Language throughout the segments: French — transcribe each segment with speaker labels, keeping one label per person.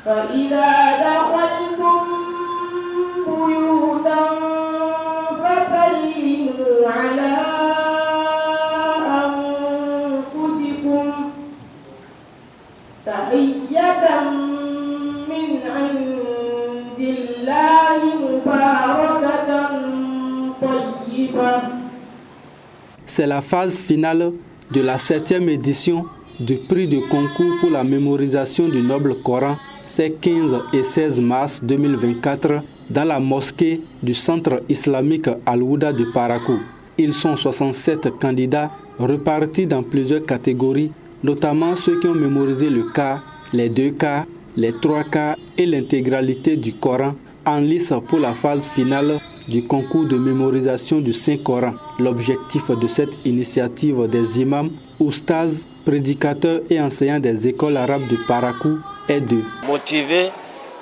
Speaker 1: فإذا دخلتم بيوتا فسلموا على أنفسكم تحية من عند الله مباركة طيبة.
Speaker 2: C'est la phase finale de la 7e édition du prix de concours pour la mémorisation du Noble Coran, c'est 15 et 16 mars 2024 dans la mosquée du centre islamique Al-Houda de Parakou. Ils sont 67 candidats repartis dans plusieurs catégories, notamment ceux qui ont mémorisé le cas, les 2 cas, les 3 cas et l'intégralité du Coran en lice pour la phase finale du concours de mémorisation du Saint-Coran. L'objectif de cette initiative des imams, oustaz, prédicateurs et enseignants des écoles arabes de Parakou est de
Speaker 3: motiver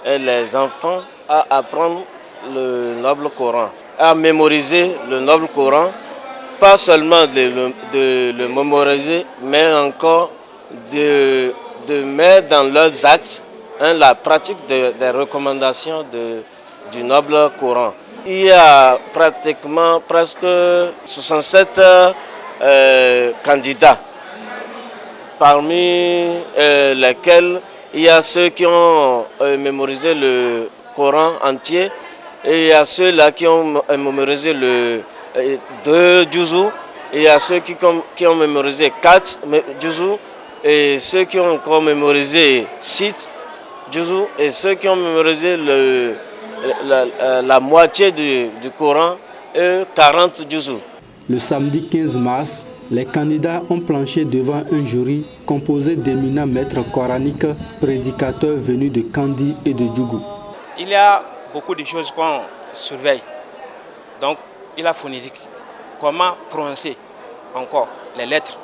Speaker 3: les enfants à apprendre le Noble Coran, à mémoriser le Noble Coran, pas seulement de le mémoriser, mais encore de mettre dans leurs actes la pratique des recommandations du Noble Coran. Il y a pratiquement presque 67 candidats, parmi lesquels il y a ceux qui ont mémorisé le Coran entier et il y a ceux-là qui ont mémorisé le 2 juzou, et il y a ceux qui ont mémorisé 4 juzou, et ceux qui ont encore mémorisé 6 juzou, et ceux qui ont mémorisé la moitié du Coran et 40 juzou.
Speaker 2: Le samedi 15 mars, les candidats ont planché devant un jury composé d'éminents maîtres coraniques, prédicateurs venus de Kandi et de Djougou.
Speaker 4: Il y a beaucoup de choses qu'on surveille. Donc, il y a la phonétique. Comment prononcer encore les lettres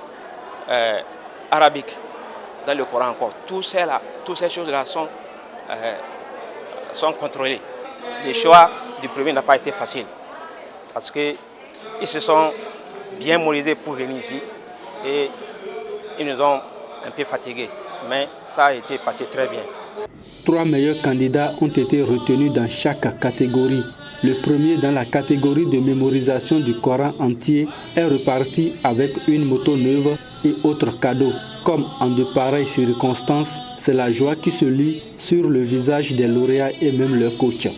Speaker 4: arabiques dans le Coran encore. Toutes ces choses-là sont contrôlées. Le choix du premier n'a pas été facile parce qu'ils se sont bien mémorisés pour venir ici et ils nous ont un peu fatigués, mais ça a été passé très bien.
Speaker 2: 3 meilleurs candidats ont été retenus dans chaque catégorie. Le premier dans la catégorie de mémorisation du Coran entier est reparti avec une moto neuve et autres cadeaux. Comme en de pareilles circonstances, c'est la joie qui se lit sur le visage des lauréats et même leur coach.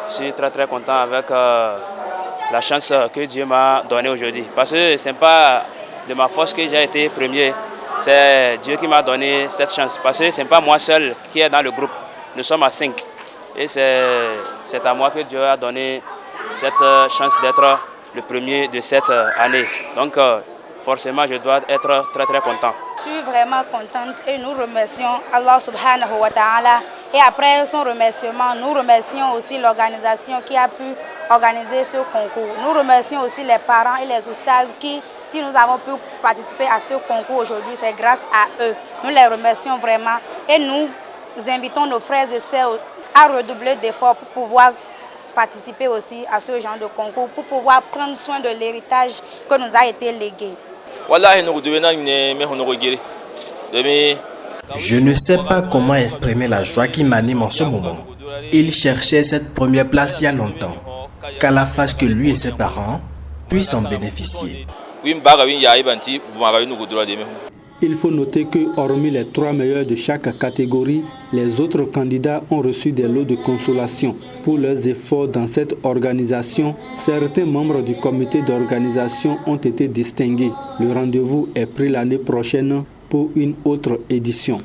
Speaker 5: Je suis très content avec la chance que Dieu m'a donnée aujourd'hui. Parce que ce n'est pas de ma force que j'ai été premier, c'est Dieu qui m'a donné cette chance. Parce que ce n'est pas moi seul qui est dans le groupe, nous sommes à 5. Et c'est à moi que Dieu a donné cette chance d'être le premier de cette année. Donc forcément, je dois être très content.
Speaker 6: Je suis vraiment contente et nous remercions Allah subhanahu wa ta'ala. Et après son remerciement, nous remercions aussi l'organisation qui a pu organiser ce concours. Nous remercions aussi les parents et les oustas qui, si nous avons pu participer à ce concours aujourd'hui, c'est grâce à eux. Nous les remercions vraiment et nous invitons nos frères et sœurs à redoubler d'efforts pour pouvoir participer aussi à ce genre de concours, pour pouvoir prendre soin de l'héritage que nous a été légué.
Speaker 7: Je ne sais pas comment exprimer la joie qui m'anime en ce moment. Il cherchait cette première place il y a longtemps. Qu'Allah fasse que lui et ses parents puissent en bénéficier.
Speaker 2: Il faut noter que, hormis les 3 meilleurs de chaque catégorie, les autres candidats ont reçu des lots de consolation. Pour leurs efforts dans cette organisation, certains membres du comité d'organisation ont été distingués. Le rendez-vous est pris l'année prochaine pour une autre édition.